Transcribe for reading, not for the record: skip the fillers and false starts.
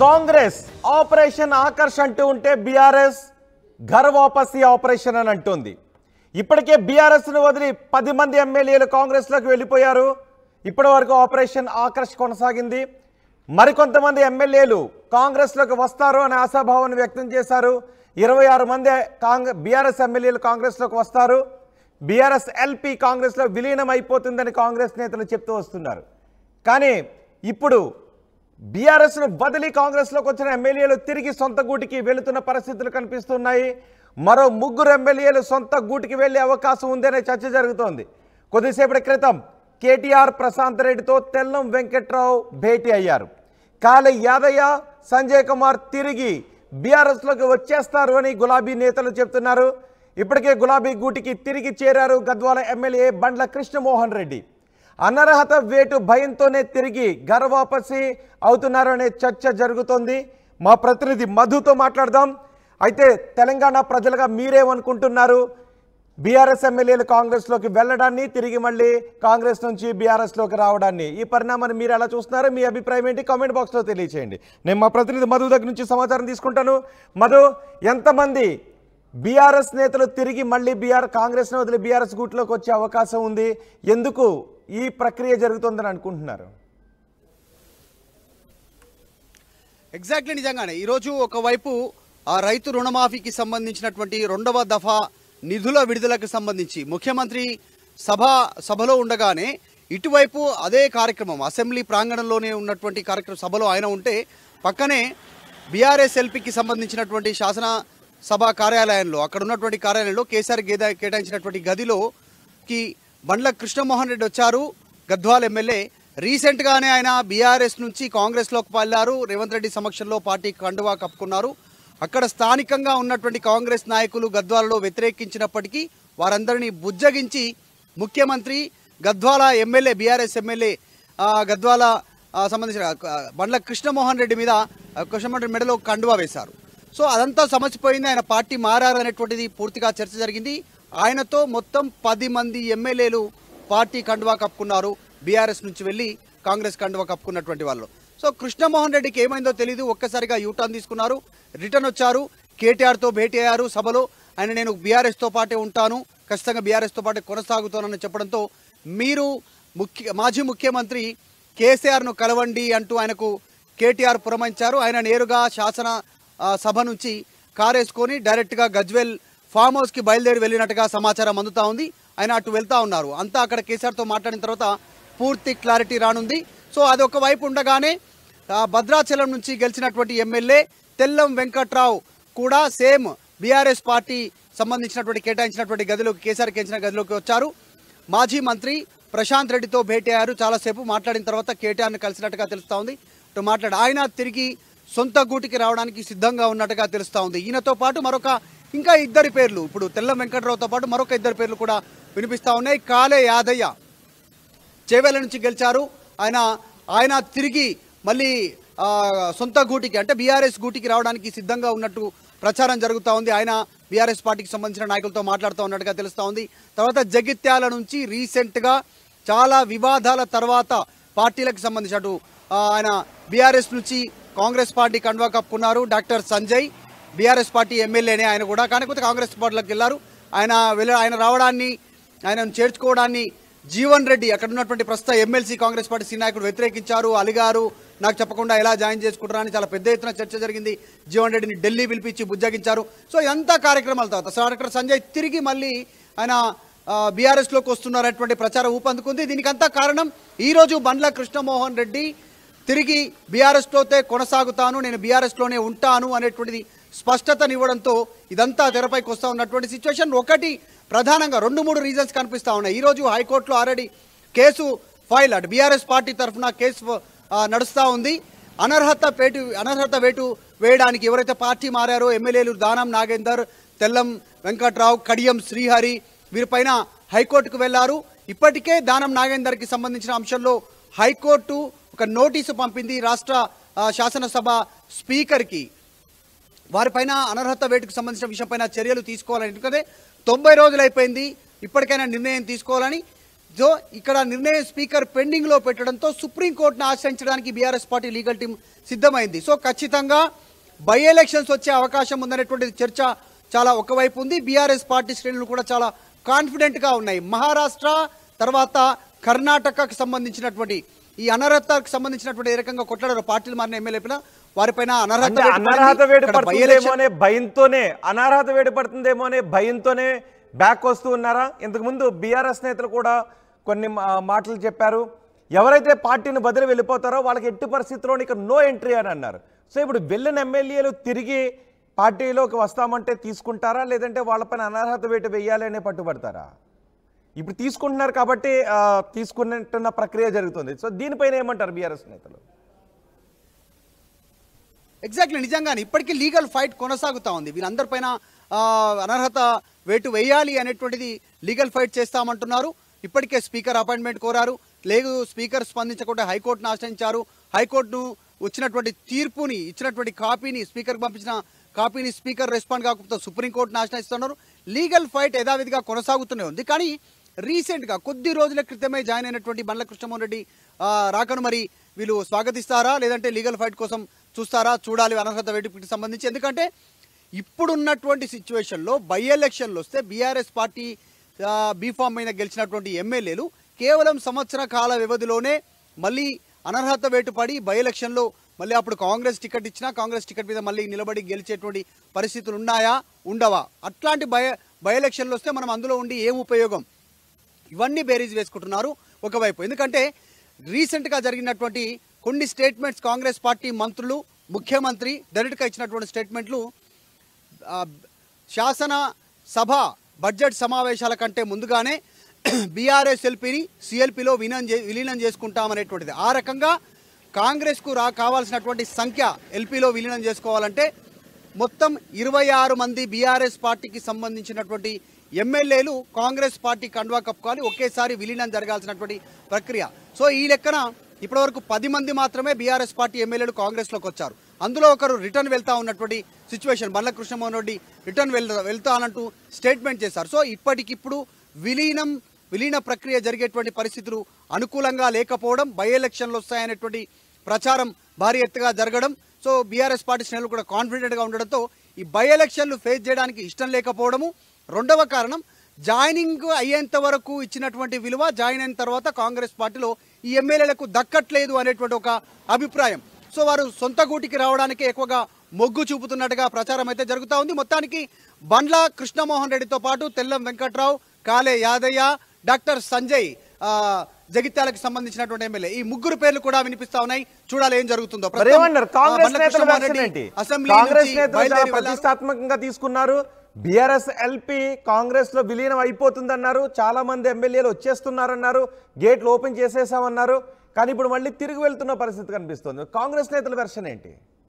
Congress operation Akarsh అంటూ ఉంటే BRS Ghar wapsi operation అని అంటుంది. ఇప్పటికే బీఆర్ఎస్ ను వదిలి 10 మంది ఎమ్మెల్యేలు కాంగ్రెస్ లోకి వెళ్ళిపోయారు. ఇప్పటి వరకు ఆపరేషన్ ఆకర్ష్ కొనసాగింది. మరికొంతమంది ఎమ్మెల్యేలు కాంగ్రెస్ లోకి వస్తారు అనే ఆశాభావాన్ని వ్యక్తం చేశారు. 26 మంది బీఆర్ఎస్ ఎమ్మెల్యేలు కాంగ్రెస్ లోకి వస్తారు. బీఆర్ఎస్ ఎల్పీ కాంగ్రెస్ లో విలీనం అయిపోతుందని కాంగ్రెస్ నేతలు చెప్తూ వస్తున్నారు. కానీ ఇప్పుడు బీఆర్ఎస్ ను బదిలీ కాంగ్రెస్ లోకి వచ్చిన ఎమ్మెల్యేలు తిరిగి సొంత గూటికి వెళుతున్న పరిస్థితులు కనిపిస్తున్నాయి. మరో 3 ఎమ్మెల్యేలు సొంత గూటికి వెళ్లే అవకాశం ఉందనే చర్చ జరుగుతోంది. కొద్దిసేపటి క్రితం కేటీఆర్ ప్రశాంత్ రెడ్డితో తెల్లం వెంకట్రావు భేటీ అయ్యారు. కాళ యాదయ్య, సంజయ్ కుమార్ తిరిగి బీఆర్ఎస్ లోకి వచ్చేస్తారు అని గులాబీ నేతలు చెప్తున్నారు. ఇప్పటికే గులాబీ గూటికి తిరిగి చేరారు గద్వాల ఎమ్మెల్యే బండ్ల కృష్ణమోహన్ రెడ్డి. అనర్హత వేటు భయంతోనే తిరిగి ఘర్ వాపసీ అవుతున్నారు అనే చర్చ జరుగుతోంది. మా ప్రతినిధి మధుతో మాట్లాడదాం. అయితే తెలంగాణ ప్రజలుగా మీరేమనుకుంటున్నారు? బీఆర్ఎస్ ఎమ్మెల్యేలు కాంగ్రెస్లోకి వెళ్ళడాన్ని, తిరిగి మళ్ళీ కాంగ్రెస్ నుంచి బీఆర్ఎస్లోకి రావడాన్ని, ఈ పరిణామాన్ని మీరు ఎలా చూస్తున్నారు? మీ అభిప్రాయం ఏంటి? కామెంట్ బాక్స్లో తెలియచేయండి. నేను మా ప్రతినిధి మధు దగ్గర నుంచి సమాచారం తీసుకుంటాను. మధు, ఎంతమంది బీఆర్ఎస్ నేతలు తిరిగి మళ్ళీ కాంగ్రెస్ను వదిలి బీఆర్ఎస్ గూట్లోకి వచ్చే అవకాశం ఉంది? ఎందుకు ఈ ప్రక్రియ జరుగుతుందని అనుకుంటున్నారు? ఎగ్జాక్ట్లీ, నిజంగానే ఈరోజు ఒకవైపు ఆ రైతు రుణమాఫీకి సంబంధించినటువంటి 2వ దఫా నిధుల విడుదలకు సంబంధించి ముఖ్యమంత్రి సభలో ఉండగానే ఇటువైపు అదే కార్యక్రమం అసెంబ్లీ ప్రాంగణంలోనే ఉన్నటువంటి కార్యక్రమం సభలో ఆయన ఉంటే పక్కనే బీఆర్ఎస్ ఎల్పీకి సంబంధించినటువంటి శాసనసభ కార్యాలయంలో అక్కడ ఉన్నటువంటి కార్యాలయంలో కేసీఆర్ కేటాయించినటువంటి గదిలోకి బండ్ల కృష్ణమోహన్ రెడ్డి వచ్చారు. గద్వాల్ ఎమ్మెల్యే రీసెంట్గానే ఆయన బీఆర్ఎస్ నుంచి కాంగ్రెస్లోకి వెళ్ళారు. రేవంత్ రెడ్డి సమక్షంలో పార్టీ కండువా కప్పుకున్నారు. అక్కడ స్థానికంగా ఉన్నటువంటి కాంగ్రెస్ నాయకులు గద్వాలలో వ్యతిరేకించినప్పటికీ వారందరినీ బుజ్జగించి ముఖ్యమంత్రి Gadwal MLA BRS MLA Gadwal సంబంధించిన బండ్ల కృష్ణమోహన్ రెడ్డి మెడలో కండువా వేశారు. సో అదంతా సమసిపోయింది. ఆయన పార్టీ మారారనేటువంటిది పూర్తిగా చర్చ జరిగింది. ఆయనతో మొత్తం 10 మంది ఎమ్మెల్యేలు పార్టీ కండువా కప్పుకున్నారు. బీఆర్ఎస్ నుంచి వెళ్ళి కాంగ్రెస్ కండువా కప్పుకున్నటువంటి వాళ్ళు. సో కృష్ణమోహన్ రెడ్డికి ఏమైందో తెలియదు, ఒక్కసారిగా యూటర్న్ తీసుకున్నారు, రిటర్న్ వచ్చారు, కేటీఆర్తో భేటీ అయ్యారు సభలో. ఆయన నేను బీఆర్ఎస్తో పాటే ఉంటాను, ఖచ్చితంగా బీఆర్ఎస్తో పాటే కొనసాగుతానని చెప్పడంతో మీరు మాజీ ముఖ్యమంత్రి కేసీఆర్ను కలవండి అంటూ ఆయనకు కేటీఆర్ పురమాయించారు. ఆయన నేరుగా శాసన సభ నుంచి కారేసుకొని డైరెక్ట్గా గజ్వేల్ ఫామ్ హౌస్కి బయలుదేరి వెళ్ళినట్టుగా సమాచారం అందుతా ఉంది. ఆయన అటు వెళ్తా ఉన్నారు. అంతా అక్కడ కేసీఆర్తో మాట్లాడిన తర్వాత పూర్తి క్లారిటీ రానుంది. సో అది ఒకవైపు ఉండగానే భద్రాచలం నుంచి గెలిచినటువంటి ఎమ్మెల్యే తెల్లం వెంకట్రావు కూడా సేమ్ బీఆర్ఎస్ పార్టీ సంబంధించినటువంటి కేటాయించినటువంటి గదిలోకి కేసీఆర్ కేంచిన గదిలోకి వచ్చారు. మాజీ మంత్రి ప్రశాంత్ రెడ్డితో భేటీ అయ్యారు. చాలాసేపు మాట్లాడిన తర్వాత కేటీఆర్ని కలిసినట్టుగా తెలుస్తూ ఉంది. ఆయన తిరిగి సొంత గూటికి రావడానికి సిద్ధంగా ఉన్నట్టుగా తెలుస్తూ ఉంది. ఈయనతో పాటు ఇంకా 2 పేర్లు, ఇప్పుడు తెల్లం వెంకట్రావుతో పాటు మరొక 2 పేర్లు కూడా వినిపిస్తూ ఉన్నాయి. కాళే యాదయ్య చేవేళ్ల నుంచి గెలిచారు. ఆయన తిరిగి మళ్ళీ సొంత గూటికి అంటే బీఆర్ఎస్ గూటికి రావడానికి సిద్ధంగా ఉన్నట్టు ప్రచారం జరుగుతూ ఉంది. ఆయన బీఆర్ఎస్ పార్టీకి సంబంధించిన నాయకులతో మాట్లాడుతూ ఉన్నట్టుగా తెలుస్తూ ఉంది. తర్వాత జగిత్యాల నుంచి రీసెంట్గా చాలా వివాదాల తర్వాత పార్టీలకు సంబంధించి అటు ఆయన బీఆర్ఎస్ నుంచి కాంగ్రెస్ పార్టీ కండువా కప్పుకున్నారు. డాక్టర్ సంజయ్ బీఆర్ఎస్ పార్టీ ఎమ్మెల్యేనే ఆయన కూడా, కాకపోతే కాంగ్రెస్ పార్టీలోకి వెళ్ళారు. ఆయన రావడాన్ని, ఆయనను చేర్చుకోవడాన్ని జీవన్ రెడ్డి అక్కడ ఉన్నటువంటి ప్రస్తుత ఎమ్మెల్సీ కాంగ్రెస్ పార్టీ సీనియర్ నాయకుడు వ్యతిరేకించారు. అలిగారు, నాకు చెప్పకుండా ఎలా జాయిన్ చేసుకుంటారని చాలా పెద్ద ఎత్తున చర్చ జరిగింది. జీవన్ రెడ్డిని ఢిల్లీ పిలిపించి బుజ్జగించారు. సో ఎంత కార్యక్రమాల తర్వాత డాక్టర్ సంజయ్ తిరిగి మళ్ళీ ఆయన బీఆర్ఎస్లోకి వస్తున్నారనేటువంటి ప్రచారం ఊపందుకుంది. దీనికంతా కారణం ఈరోజు బండ్ల కృష్ణమోహన్ రెడ్డి తిరిగి బీఆర్ఎస్లోతే కొనసాగుతాను, నేను బీఆర్ఎస్లోనే ఉంటాను అనేటువంటిది స్పష్టతనివ్వడంతో ఇదంతా తెరపైకి వస్తూ ఉన్నటువంటి సిచ్యువేషన్. ఒకటి ప్రధానంగా 2-3 రీజన్స్ కనిపిస్తూ ఉన్నాయి. ఈరోజు హైకోర్టులో ఆల్రెడీ కేసు ఫైల్, అటు బీఆర్ఎస్ పార్టీ తరఫున కేసు నడుస్తూ ఉంది. అనర్హత వేటు వేయడానికి ఎవరైతే పార్టీ మారారో ఎమ్మెల్యేలు దానం నాగేందర్, తెల్లం వెంకట్రావు, కడియం శ్రీహరి వీరిపైన హైకోర్టుకు వెళ్లారు. ఇప్పటికే దానం నాగేందర్కి సంబంధించిన అంశంలో హైకోర్టు ఒక నోటీసు పంపింది రాష్ట్ర శాసనసభ స్పీకర్కి. వారిపైన అనర్హత వేటుకు సంబంధించిన విషయంపైన చర్యలు తీసుకోవాలని, ఎందుకంటే 90 రోజులు అయిపోయింది, ఇప్పటికైనా నిర్ణయం తీసుకోవాలని సో ఇక్కడ నిర్ణయం స్పీకర్ పెండింగ్ లో పెట్టడంతో సుప్రీంకోర్టును ఆశ్రయించడానికి బీఆర్ఎస్ పార్టీ లీగల్ టీం సిద్ధమైంది. సో ఖచ్చితంగా బై ఎలక్షన్స్ వచ్చే అవకాశం ఉందనేటువంటి చర్చ చాలా ఒకవైపు ఉంది. బీఆర్ఎస్ పార్టీ శ్రేణులు కూడా చాలా కాన్ఫిడెంట్ గా ఉన్నాయి. మహారాష్ట్ర తర్వాత కర్ణాటకకు సంబంధించినటువంటి ఈ అనర్హతకు సంబంధించినటువంటి ఏ రకంగా కొట్లాడారు పార్టీలు మారిన ఎమ్మెల్యేపైన వారిపైన అనర్హత వేడి పడుతుందేమోనే భయంతోనే అనర్హత వేడి పడుతుందేమోనే భయంతోనే బ్యాక్ వస్తూ ఉన్నారా? ఇంతకుముందు బీఆర్ఎస్ నేతలు కూడా కొన్ని మాటలు చెప్పారు. ఎవరైతే పార్టీని బదిలీ వెళ్ళిపోతారో వాళ్ళకి ఎట్టి పరిస్థితుల్లో ఇక నో ఎంట్రీ అని అన్నారు. సో ఇప్పుడు వెళ్ళిన ఎమ్మెల్యేలు తిరిగి పార్టీలోకి వస్తామంటే తీసుకుంటారా, లేదంటే వాళ్ళపైన అనర్హత వేటు వేయాలి అనే పట్టుబడతారా? ఇప్పుడు తీసుకుంటున్నారు కాబట్టి తీసుకున్నట్టున్న ప్రక్రియ జరుగుతుంది. సో దీనిపైన ఏమంటారు బీఆర్ఎస్ నేతలు? ఎగ్జాక్ట్లీ, నిజంగానే ఇప్పటికీ లీగల్ ఫైట్ కొనసాగుతా ఉంది. వీళ్ళందరిపైన అనర్హత వేటు వేయాలి అనేటువంటిది లీగల్ ఫైట్ చేస్తామంటున్నారు. ఇప్పటికే స్పీకర్ అపాయింట్మెంట్ కోరారు. లేదు స్పీకర్ స్పందించకుండా హైకోర్టును ఆశ్రయించారు. హైకోర్టును వచ్చినటువంటి తీర్పుని ఇచ్చినటువంటి కాపీని స్పీకర్కి పంపించిన కాపీని స్పీకర్ రెస్పాండ్ కాకపోతే సుప్రీంకోర్టును ఆశ్రయిస్తున్నారు. లీగల్ ఫైట్ యథావిధిగా కొనసాగుతూనే ఉంది. కానీ రీసెంట్గా కొద్ది రోజుల క్రితమే జాయిన్ అయినటువంటి బండ్ల కృష్ణమోహన్ రెడ్డి రాకను మరి వీళ్ళు స్వాగతిస్తారా, లేదంటే లీగల్ ఫైట్ కోసం చూస్తారా చూడాలి అనర్హత వేటుకి సంబంధించి. ఎందుకంటే ఇప్పుడున్నటువంటి సిచ్యువేషన్లో బై ఎలక్షన్లు వస్తే బీఆర్ఎస్ పార్టీ బీఫామ్ మీద గెలిచినటువంటి ఎమ్మెల్యేలు కేవలం సంవత్సర కాల వ్యవధిలోనే మళ్ళీ అనర్హత వేటు పడి బై ఎలక్షన్లో మళ్ళీ అప్పుడు కాంగ్రెస్ టికెట్ ఇచ్చినా కాంగ్రెస్ టికెట్ మీద మళ్ళీ నిలబడి గెలిచేటువంటి పరిస్థితులు ఉన్నాయా ఉండవా? అట్లాంటి బై ఎలక్షన్లు వస్తే మనం అందులో ఉండి ఏం ఉపయోగం? ఇవన్నీ బేరీజ్ వేసుకుంటున్నారు ఒకవైపు. ఎందుకంటే రీసెంట్గా జరిగినటువంటి కొన్ని స్టేట్మెంట్స్ కాంగ్రెస్ పార్టీ మంత్రులు ముఖ్యమంత్రి డైరెక్ట్గా ఇచ్చినటువంటి స్టేట్మెంట్లు శాసన సభ బడ్జెట్ సమావేశాల కంటే ముందుగానే బీఆర్ఎస్ ఎల్పీని సిఎల్పిలో విలీనం చేసుకుంటామనేటువంటిది. ఆ రకంగా కాంగ్రెస్కు కావాల్సినటువంటి సంఖ్య ఎల్పీలో విలీనం చేసుకోవాలంటే మొత్తం 26 మంది బీఆర్ఎస్ పార్టీకి సంబంధించినటువంటి ఎమ్మెల్యేలు కాంగ్రెస్ పార్టీ కండువా కప్పుకోవాలి. ఒకేసారి విలీనం జరగాల్సినటువంటి ప్రక్రియ. సో ఈ లెక్కన ఇప్పటివరకు 10 మంది మాత్రమే బీఆర్ఎస్ పార్టీ ఎమ్మెల్యేలు కాంగ్రెస్లోకి వచ్చారు. అందులో ఒకరు రిటర్న్ వెళ్తా ఉన్నటువంటి సిచ్యువేషన్. బండ్ల కృష్ణమోహన్ రెడ్డి రిటర్న్ వెళ్తానంటూ స్టేట్మెంట్ చేశారు. సో ఇప్పటికిప్పుడు విలీన ప్రక్రియ జరిగేటువంటి పరిస్థితులు అనుకూలంగా లేకపోవడం, బై ఎలక్షన్లు వస్తాయనేటువంటి ప్రచారం భారీ ఎత్తుగా జరగడం, సో బీఆర్ఎస్ పార్టీ శ్రేణులు కూడా కాన్ఫిడెంట్గా ఉండడంతో ఈ బై ఎలక్షన్లు ఫేస్ చేయడానికి ఇష్టం లేకపోవడము. రెండవ కారణం, జాయినింగ్ అయ్యేంత వరకు ఇచ్చినటువంటి విలువ జాయిన్ అయిన తర్వాత కాంగ్రెస్ పార్టీలో ఈ ఎమ్మెల్యేలకు దక్కట్లేదు అనేటువంటి ఒక అభిప్రాయం. సో వారు సొంత గూటికి రావడానికి ఎక్కువగా మొగ్గు చూపుతున్నట్టుగా ప్రచారం అయితే జరుగుతూ ఉంది. మొత్తానికి బండ్ల కృష్ణమోహన్ రెడ్డితో పాటు తెల్లం వెంకట్రావు, కాలే యాదయ్య, డాక్టర్ సంజయ్ జగిత్యాలకు సంబంధించినటువంటి ఎమ్మెల్యే, ఈ ముగ్గురు పేర్లు కూడా వినిపిస్తా ఉన్నాయి. చూడాలి ఏం జరుగుతుందో. ప్రతిష్టాత్మకంగా తీసుకున్నారు. బీఆర్ఎస్ ఎల్పీ కాంగ్రెస్ లో విలీనం అయిపోతుందన్నారు. చాలా మంది ఎమ్మెల్యేలు వచ్చేస్తున్నారన్నారు. గేట్లు ఓపెన్ చేసేసామన్నారు. కానీ ఇప్పుడు మళ్ళీ తిరిగి వెళ్తున్న పరిస్థితి కనిపిస్తుంది. కాంగ్రెస్ నేతల వెర్షన్ ఏంటి?